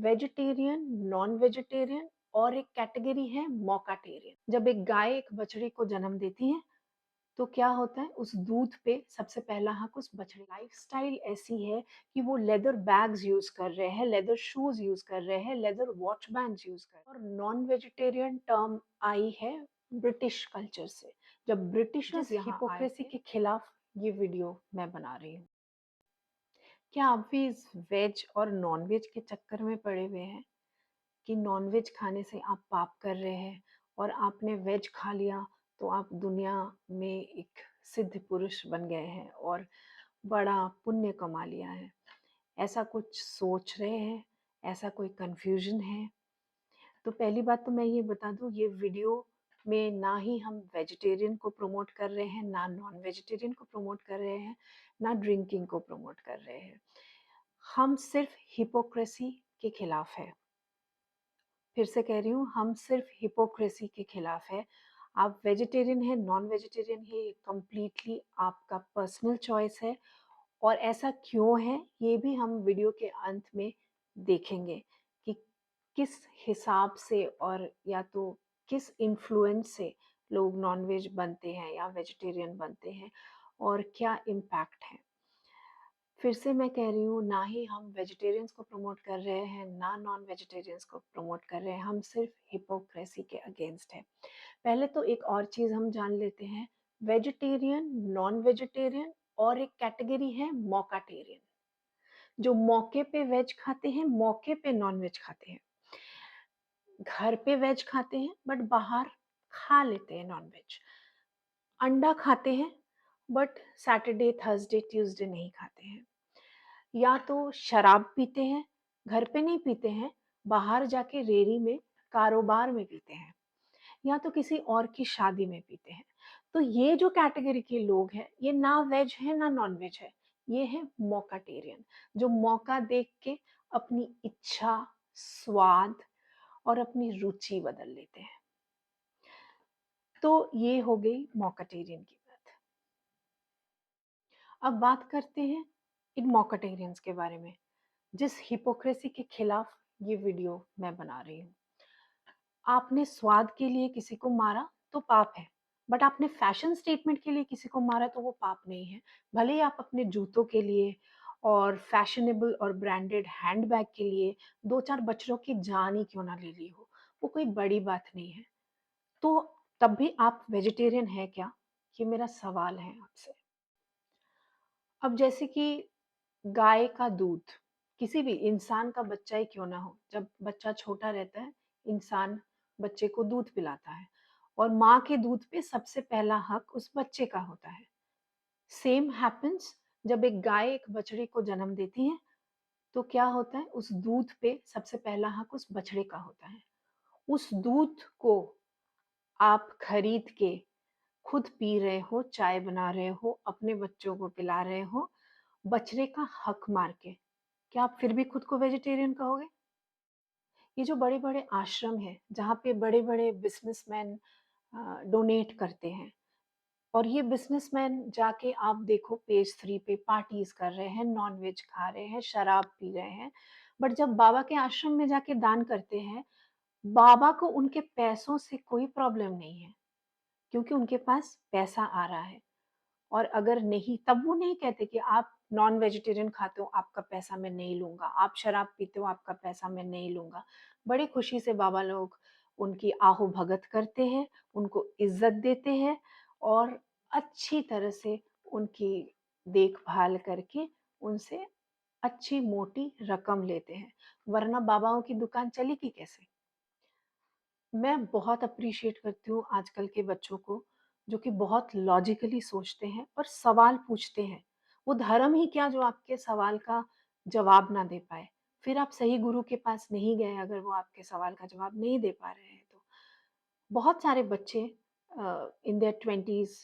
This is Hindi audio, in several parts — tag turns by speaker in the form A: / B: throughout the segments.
A: वेजिटेरियन, नॉन वेजिटेरियन और एक कैटेगरी है मौकाटेरियन। जब एक गाय एक बछड़े को जन्म देती है तो क्या होता है, उस दूध पे सबसे पहला हक उस बछड़े। लाइफस्टाइल ऐसी है कि वो लेदर बैग्स यूज कर रहे हैं, लेदर शूज यूज कर रहे हैं, लेदर वॉच बैंड्स यूज कर रहे हैं। और नॉन वेजिटेरियन टर्म आई है ब्रिटिश कल्चर से, जब ब्रिटिशर्स
B: जिस
A: यहाँ आए
B: हिपोक्रेसी
A: थे।
B: के खिलाफ ये वीडियो मैं बना रही हूँ।
A: क्या आप भी इस वेज और नॉन वेज के चक्कर में पड़े हुए हैं कि नॉनवेज खाने से आप पाप कर रहे हैं और आपने वेज खा लिया तो आप दुनिया में एक सिद्ध पुरुष बन गए हैं और बड़ा पुण्य कमा लिया है? ऐसा कुछ सोच रहे हैं? ऐसा कोई कन्फ्यूजन है? तो पहली बात तो मैं ये बता दूं, ये वीडियो में ना ही हम वेजिटेरियन को प्रमोट कर रहे हैं, ना नॉन वेजिटेरियन को प्रमोट कर रहे हैं, ना ड्रिंकिंग को प्रमोट कर रहे हैं। हम सिर्फ हिपोक्रेसी के खिलाफ है। फिर से कह रही हूँ, हम सिर्फ हिपोक्रेसी के खिलाफ है। आप वेजिटेरियन है, नॉन वेजिटेरियन है, ये कंप्लीटली आपका पर्सनल चॉइस है। और ऐसा क्यों है, ये भी हम वीडियो के अंत में देखेंगे कि किस हिसाब से और या तो किस इन्फ्लुएंस से लोग नॉन वेज बनते हैं या वेजिटेरियन बनते हैं और क्या इम्पैक्ट है। फिर से मैं कह रही हूँ, ना ही हम वेजिटेरियंस को प्रमोट कर रहे हैं, ना नॉन वेजिटेरियंस को प्रमोट कर रहे हैं। हम सिर्फ हिपोक्रेसी के अगेंस्ट है। पहले तो एक और चीज़ हम जान लेते हैं, वेजिटेरियन, नॉन वेजिटेरियन और एक कैटेगरी है मौकाटेरियन, जो मौके पे वेज खाते हैं, मौके पे नॉन वेज खाते हैं। घर पे वेज खाते हैं बट बाहर खा लेते हैं नॉन वेज। अंडा खाते हैं बट सैटरडे, थर्सडे, ट्यूसडे नहीं खाते हैं। या तो शराब पीते हैं, घर पे नहीं पीते हैं, बाहर जाके रेरी में, कारोबार में पीते हैं, या तो किसी और की शादी में पीते हैं। तो ये जो कैटेगरी के लोग हैं, ये ना वेज है ना नॉन वेज है, ये है मौकाटेरियन, जो मौका देख के अपनी इच्छा, स्वाद और अपनी रुचि बदल लेते हैं। तो ये हो गई मौकाटेरियन की बात। अब बात करते हैं इन मौकाटेरियंस के बारे में, जिस हिपोक्रेसी के खिलाफ ये वीडियो मैं बना रही हूँ। आपने स्वाद के लिए किसी को मारा तो पाप है, बट आपने फैशन स्टेटमेंट के लिए किसी को मारा तो वो पाप नहीं है। भले ही आप अपने जूतों के लिए और फैशनेबल और ब्रांडेड हैंडबैग के लिए दो चार बच्चों की जान ही क्यों ना ले ली हो, वो कोई बड़ी बात नहीं है। तो तब भी आप वेजिटेरियन है क्या? ये मेरा सवाल है आपसे। अब जैसे कि गाय का दूध, किसी भी इंसान का बच्चा ही क्यों ना हो, जब बच्चा छोटा रहता है, इंसान बच्चे को दूध पिलाता है और माँ के दूध पे सबसे पहला हक उस बच्चे का होता है। सेम हैपेंस, जब एक गाय एक बछड़े को जन्म देती है तो क्या होता है, उस दूध पे सबसे पहला हक उस बछड़े का होता है। उस दूध को आप खरीद के खुद पी रहे हो, चाय बना रहे हो, अपने बच्चों को पिला रहे हो, बछड़े का हक मार के, क्या आप फिर भी खुद को वेजिटेरियन कहोगे? ये जो बड़े-बड़े आश्रम हैं, जहाँ पे बड़े-बड़े बिज़नेसमैन डोनेट करते हैं और ये बिज़नेसमैन जाके आप देखो पेज 3 पे पार्टीज़ कर रहे हैं, नॉन-वेज खा रहे हैं, शराब पी रहे हैं, बट जब बाबा के आश्रम में जाके दान करते हैं, बाबा को उनके पैसों से कोई प्रॉब्लम नहीं है, क्योंकि उनके पास पैसा आ रहा है। और अगर नहीं, तब वो नहीं कहते कि आप नॉन वेजिटेरियन खाते हो, आपका पैसा मैं नहीं लूँगा, आप शराब पीते हो, आपका पैसा मैं नहीं लूँगा। बड़ी खुशी से बाबा लोग उनकी आहो भगत करते हैं, उनको इज़्ज़त देते हैं और अच्छी तरह से उनकी देखभाल करके उनसे अच्छी मोटी रकम लेते हैं, वरना बाबाओं की दुकान चलेगी कैसे? मैं बहुत एप्रिशिएट करती हूँ आजकल के बच्चों को, जो कि बहुत लॉजिकली सोचते हैं और सवाल पूछते हैं। वो धर्म ही क्या जो आपके सवाल का जवाब ना दे पाए। फिर आप सही गुरु के पास नहीं गए अगर वो आपके सवाल का जवाब नहीं दे पा रहे हैं तो। बहुत सारे बच्चे इन देयर 20s,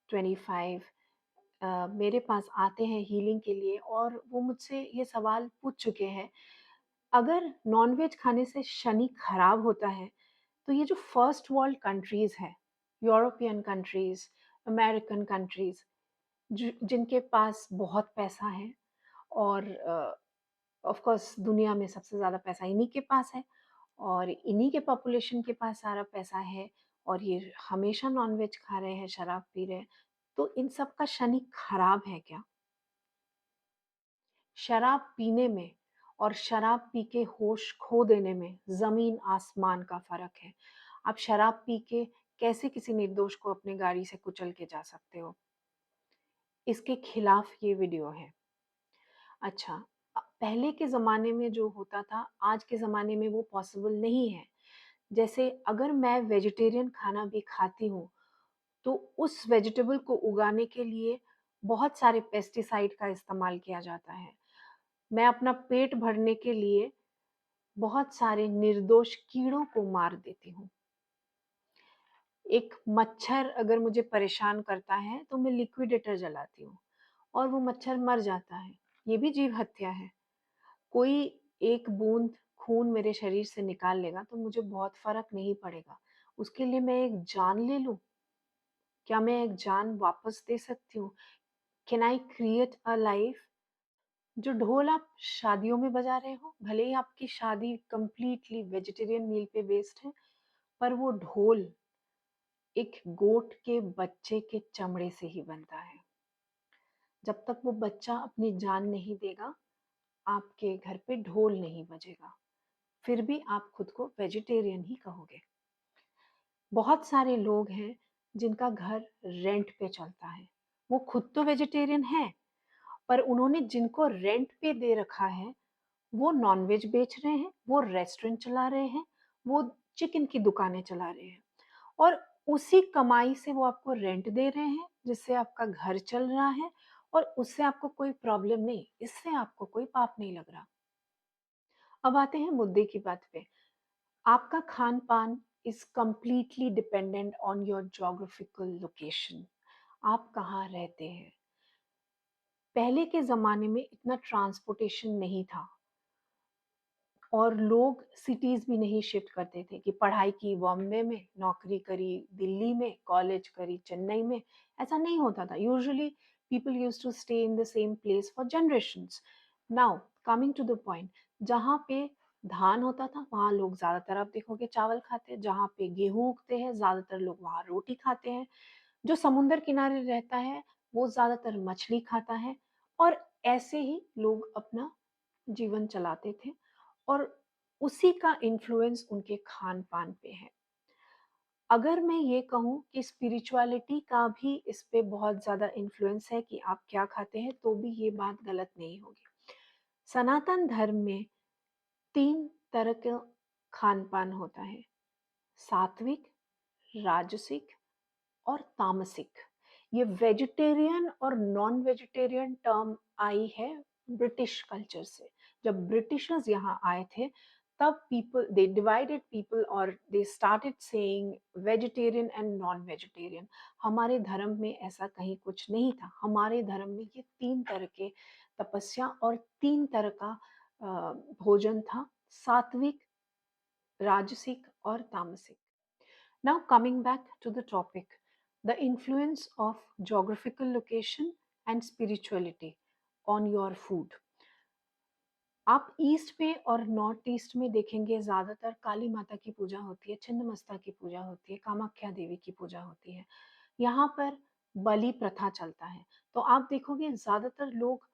A: 25 मेरे पास आते हैं हीलिंग के लिए और वो मुझसे ये सवाल पूछ चुके हैं, अगर नॉन-वेज खाने से शनि खराब होता है, तो ये जो फर्स्ट वर्ल्ड कंट्रीज़ हैं, यूरोपियन कंट्रीज़, अमेरिकन कंट्रीज़, जिनके पास बहुत पैसा है और ऑफ कोर्स दुनिया में सबसे ज़्यादा पैसा इन्हीं के पास है और इन्हीं के पॉपुलेशन के पास सारा पैसा है और ये हमेशा नॉन-वेज खा रहे हैं, शराब पी रहे हैं, तो इन सब का शनि खराब है क्या? शराब पीने में और शराब पी के होश खो देने में ज़मीन-आसमान का फ़र्क है। आप शराब पी के कैसे किसी निर्दोष को अपनी गाड़ी से कुचल के जा सकते हो? इसके खिलाफ ये वीडियो है। अच्छा, पहले के ज़माने में जो होता था, आज के ज़माने में वो पॉसिबल नहीं है। जैसे अगर मैं वेजिटेरियन खाना भी खाती हूँ, तो उस वेजिटेबल को उगाने के लिए बहुत सारे पेस्टिसाइड का इस्तेमाल किया जाता है। मैं अपना पेट भरने के लिए बहुत सारे निर्दोष कीड़ों को मार देती हूँ। एक मच्छर अगर मुझे परेशान करता है, तो मैं लिक्विडेटर जलाती हूँ और वो मच्छर मर जाता है। ये भी जीव हत्या है। कोई एक बूंद खून मेरे शरीर से निकाल लेगा तो मुझे बहुत फ़र्क नहीं पड़ेगा। उसके लिए मैं एक जान ले लूँ? क्या मैं एक जान वापस दे सकती हूँ? Can I create a life? जो ढोल आप शादियों में बजा रहे हो, भले ही आपकी शादी कंप्लीटली वेजिटेरियन मील पे बेस्ड है, पर वो ढोल एक गोट के बच्चे के चमड़े से ही बनता है। जब तक वो बच्चा अपनी जान नहीं देगा, आपके घर पे ढोल नहीं बजेगा। फिर भी आप खुद को वेजिटेरियन ही कहोगे। बहुत सारे लोग हैं जिनका घर रेंट पे चलता है। वो खुद तो वेजिटेरियन हैं, पर उन्होंने जिनको रेंट पे दे रखा है, वो नॉन-वेज बेच रहे हैं, वो रेस्टोरेंट चला रहे हैं, वो चिकन की दुकानें चला रहे हैं और उसी कमाई से वो आपको रेंट दे रहे हैं, जिससे आपका घर चल रहा है और उससे आपको कोई प्रॉब्लम नहीं, इससे आपको कोई पाप नहीं लग रहा। अब आते हैं मुद्दे की बात पे। आपका खान-पान is completely dependent on your geographical location. आप कहाँ रहते हैं? पहले के ज़माने में इतना ट्रांसपोर्टेशन नहीं था और लोग सिटीज़ भी नहीं शिफ्ट करते थे कि पढ़ाई की बॉम्बे में, नौकरी करी दिल्ली में, कॉलेज करी चेन्नई में, ऐसा नहीं होता था। Usually people used to stay in the same place for generations. Now coming to the point, जहाँ पे धान होता था, वहाँ लोग ज़्यादातर आप देखोगे चावल खाते हैं, जहाँ पे गेहूँ उगते हैं, ज़्यादातर लोग वहाँ रोटी खाते हैं। जो समुंदर किनारे रहता है, वो ज़्यादातर मछली खाता है और ऐसे ही लोग अपना जीवन चलाते थे और उसी का इन्फ्लुएंस उनके खान-पान पे है। अगर मैं ये कहूँ कि स्पिरिचुअलिटी का भी इस पे बहुत ज़्यादा इन्फ्लुएंस है कि आप क्या खाते हैं, तो भी ये बात गलत नहीं होगी। सनातन धर्म में 3 तरह का खान-पान होता है, सात्विक, राजसिक और तामसिक। ये वेजिटेरियन और नॉन वेजिटेरियन टर्म आई है ब्रिटिश कल्चर से। जब ब्रिटिशर्स यहाँ आए थे, तब पीपल दे डिवाइडेड पीपल और they started saying vegetarian and non vegetarian. हमारे धर्म में ऐसा कहीं कुछ नहीं था। हमारे धर्म में ये 3 तरह के तपस्या और 3 तरह का भोजन था, सात्विक, राजसिक और तामसिक। Now, coming back to the topic, the influence of geographical location and spirituality on your food. आप ईस्ट में और नॉर्थ ईस्ट में देखेंगे ज़्यादातर काली माता की पूजा होती है, छिन्नमस्ता की पूजा होती है, कामाख्या देवी की पूजा होती है। यहाँ पर बलि प्रथा चलता है, तो आप देखोगे ज़्यादातर लोग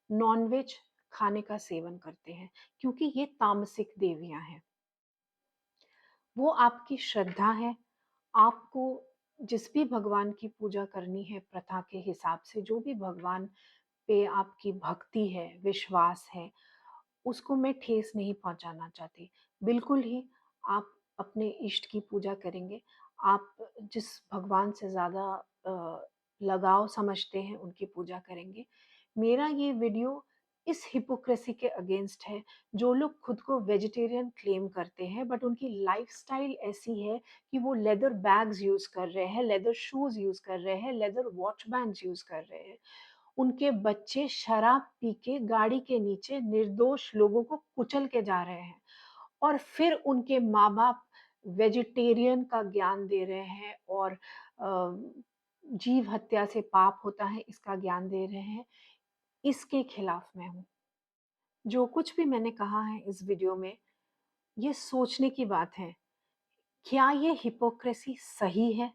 A: नॉनवेज खाने का सेवन करते हैं, क्योंकि ये तामसिक देवियाँ हैं। वो आपकी श्रद्धा है, आपको जिस भी भगवान की पूजा करनी है प्रथा के हिसाब से, जो भी भगवान पे आपकी भक्ति है, विश्वास है, उसको मैं ठेस नहीं पहुँचाना चाहती। बिल्कुल ही आप अपने इष्ट की पूजा करेंगे, आप जिस भगवान से ज़्यादा लगाव समझते हैं, उनकी पूजा करेंगे। मेरा ये वीडियो इस हिपोक्रेसी के अगेंस्ट है, जो लोग खुद को वेजिटेरियन क्लेम करते हैं, बट उनकी लाइफ़स्टाइल ऐसी है कि वो लेदर बैग्स यूज़ कर रहे हैं, लेदर शूज़ यूज़ कर रहे हैं, लेदर वॉच बैंड्स यूज़ कर रहे हैं। उनके बच्चे शराब पी के गाड़ी के नीचे निर्दोष लोगों को कुचल के जा रहे हैं और फिर उनके माँ-बाप वेजिटेरियन का ज्ञान दे रहे हैं और जीव हत्या से पाप होता है इसका ज्ञान दे रहे हैं। इसके खिलाफ मैं हूँ। जो कुछ भी मैंने कहा है इस वीडियो में, ये सोचने की बात है। क्या ये हिपोक्रेसी सही है?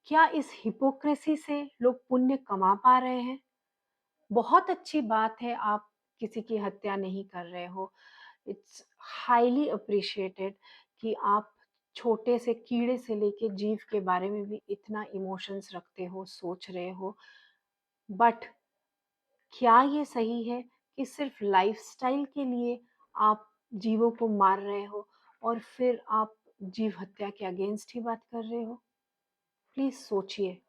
A: क्या इस हिपोक्रेसी से लोग पुण्य कमा पा रहे हैं? बहुत अच्छी बात है आप किसी की हत्या नहीं कर रहे हो। इट्स हाईली अप्रिशिएटेड कि आप छोटे से कीड़े से लेके जीव के बारे में भी इतना इमोशंस रखते हो, सोच रहे हो। बट क्या ये सही है कि सिर्फ लाइफ़स्टाइल के लिए आप जीवों को मार रहे हो और फिर आप जीव हत्या के अगेंस्ट ही बात कर रहे हो? प्लीज़ सोचिए।